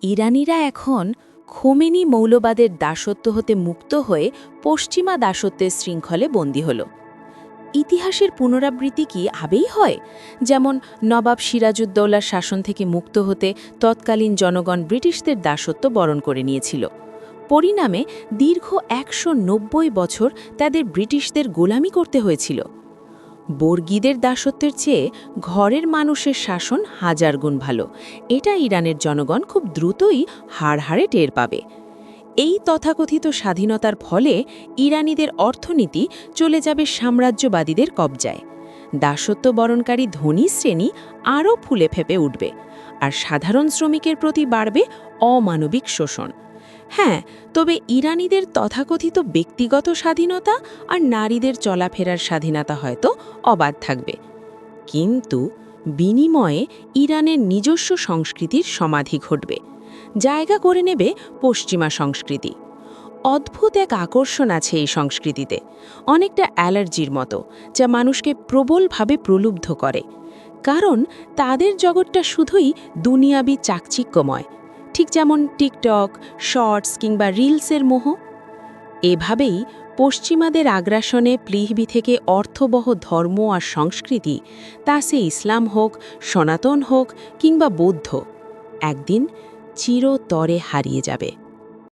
ইরানিরা এখন খোমেনি মৌলবাদের দাসত্ব হতে মুক্ত হয়ে পশ্চিমা দাসত্বের শৃঙ্খলে বন্দী হল। ইতিহাসের পুনরাবৃত্তি কি আবেই হয়? যেমন নবাব সিরাজউদ্দৌলার শাসন থেকে মুক্ত হতে তৎকালীন জনগণ ব্রিটিশদের দাসত্ব বরণ করে নিয়েছিল। পরিণামে দীর্ঘ ১৯০ বছর তাদের ব্রিটিশদের গোলামি করতে হয়েছিল। বর্গীদের দাসত্বের চেয়ে ঘরের মানুষের শাসন হাজার গুণ ভালো। এটা ইরানের জনগণ খুব দ্রুতই হাড়ে টের পাবে। এই তথাকথিত স্বাধীনতার ফলে ইরানিদের অর্থনীতি চলে যাবে সাম্রাজ্যবাদীদের কবজায়। দাসত্ব বরণকারী ধনী শ্রেণী আরও ফুলে ফেপে উঠবে, আর সাধারণ শ্রমিকের প্রতি বাড়বে অমানবিক শোষণ। হ্যাঁ, তবে ইরানিদের তথাকথিত ব্যক্তিগত স্বাধীনতা আর নারীদের চলাফেরার স্বাধীনতা হয়তো অবাধ থাকবে, কিন্তু বিনিময়ে ইরানের নিজস্ব সংস্কৃতির সমাধি ঘটবে, জায়গা করে নেবে পশ্চিমা সংস্কৃতি। অদ্ভুত এক আকর্ষণ আছে এই সংস্কৃতিতে, অনেকটা অ্যালার্জির মতো, যা মানুষকে প্রবলভাবে প্রলুব্ধ করে। কারণ তাদের জগৎটা শুধুই দুনিয়াবি চাকচিক্যময়, ঠিক যেমন টিকটক, শর্টস কিংবা রিলসের মোহ। এভাবেই পশ্চিমাদের আগ্রাসনে প্লিহবি থেকে অর্থবহ ধর্ম আর সংস্কৃতি, তা সে ইসলাম হোক, সনাতন হোক কিংবা বৌদ্ধ, একদিন চিরতরে হারিয়ে যাবে।